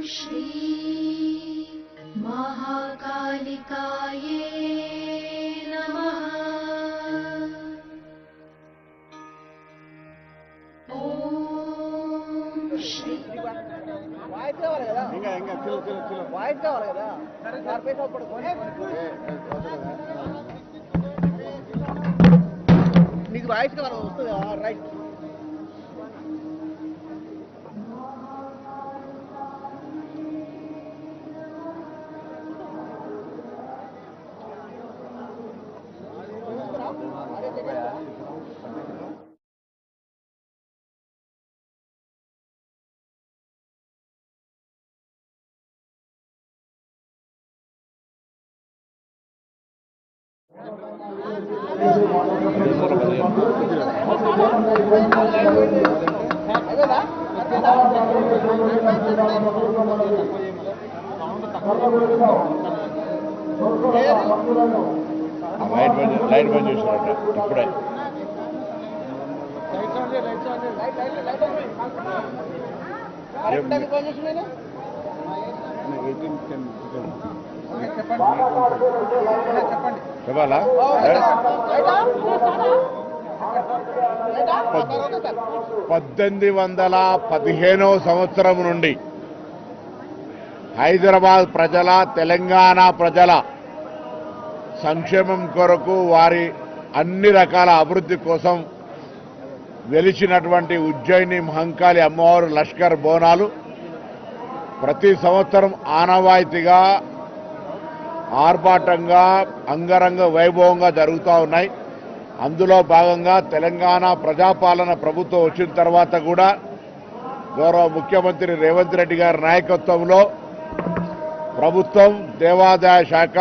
श्री महाकालिकाये नमः। ओम श्री నీకు వాయిస్ కదా వస్తుందా రైట్ లైట్ బంద్ చేసినట్ట ఇప్పుడే చెప్పాలా 1815వ సంవత్సరం నుండి హైదరాబాద్ ప్రజల తెలంగాణ ప్రజల సంక్షేమం కొరకు వారి అన్ని రకాల అభివృద్ధి కోసం వెలిచినటువంటి ఉజ్జయిని మహంకాళి అమ్మవారు లష్కర్ బోనాలు ప్రతి సంవత్సరం ఆనవాయితీగా ఆర్భాటంగా అంగరంగ వైభవంగా జరుగుతూ ఉన్నాయి. అందులో భాగంగా తెలంగాణ ప్రజాపాలన ప్రభుత్వం వచ్చిన తర్వాత కూడా గౌరవ ముఖ్యమంత్రి రేవంత్ రెడ్డి గారి నాయకత్వంలో ప్రభుత్వం దేవాదాయ శాఖ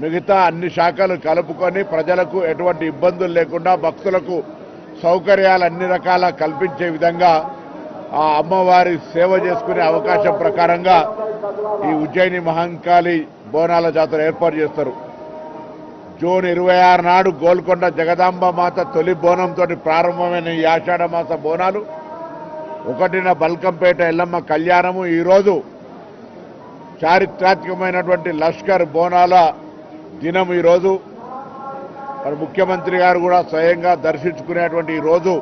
మిగతా అన్ని శాఖలు కలుపుకొని ప్రజలకు ఎటువంటి ఇబ్బందులు లేకుండా భక్తులకు సౌకర్యాలు అన్ని రకాల కల్పించే విధంగా ఆ అమ్మవారి సేవ చేసుకునే అవకాశం ప్రకారంగా ఈ ఉజ్జయిని మహంకాళి బోనాల జాతర ఏర్పాటు చేస్తారు. జూన్ 26 నాడు గోల్కొండ జగదాంబ మాత తొలి బోనంతో ప్రారంభమైన ఈ ఆషాఢ మాస బోనాలు 1న బల్కంపేట ఎల్లమ్మ కళ్యాణము ఈరోజు చారిత్రాత్మకమైనటువంటి లష్కర్ బోనాల దినం. ఈరోజు మరి ముఖ్యమంత్రి గారు కూడా స్వయంగా దర్శించుకునేటువంటి ఈ రోజు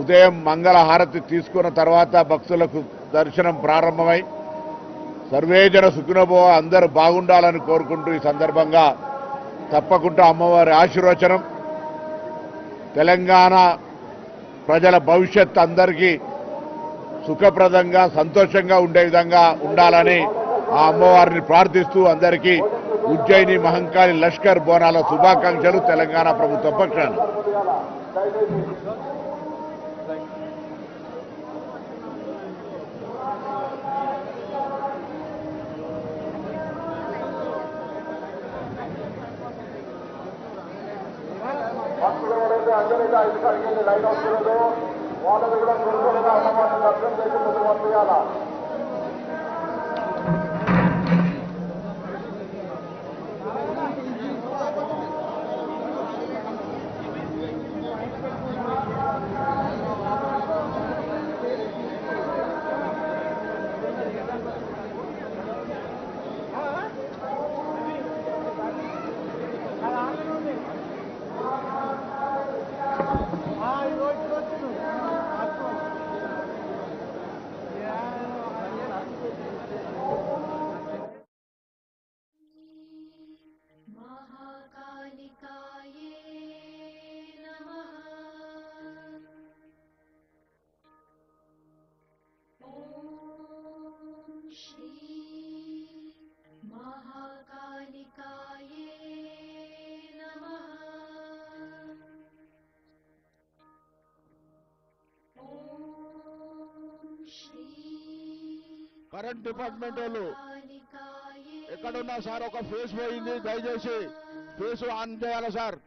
ఉదయం మంగళ హారతి తీసుకున్న తర్వాత భక్తులకు దర్శనం ప్రారంభమై సర్వేజన సుఖినోభవ అందరూ బాగుండాలని కోరుకుంటూ ఈ సందర్భంగా తప్పకుండా అమ్మవారి ఆశీర్వచనం తెలంగాణ ప్రజల భవిష్యత్ అందరికీ సుఖప్రదంగా సంతోషంగా ఉండే విధంగా ఉండాలని ఆ అమ్మవారిని ప్రార్థిస్తూ అందరికీ ఉజ్జయిని మహంకాళి లష్కర్ బోనాల శుభాకాంక్షలు తెలంగాణ ప్రభుత్వ పక్షాన. అంజలిగా ఇక్కడికి లైన్ వస్తున్నారు వాళ్ళని కూడా గురువులుగా అమ్మవారిని దర్శనం చేసి ముందు పంపించాలా. కరెంట్ డిపార్ట్మెంట్ వాళ్ళు ఎక్కడున్నా సార్ ఒక ఫేస్ పోయింది, దయచేసి ఫేస్ ఆన్ చేయాలి సార్.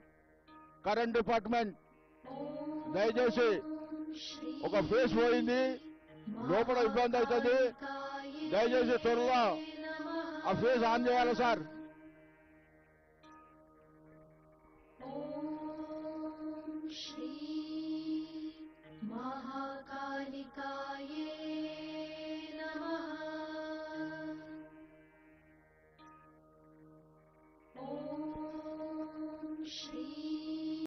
కరెంట్ డిపార్ట్మెంట్ దయచేసి ఒక ఫేస్ పోయింది, లోపల ఇబ్బంది అవుతుంది, దయచేసి త్వరగా ఆ ఫేస్ ఆన్ చేయాలి సార్. श्री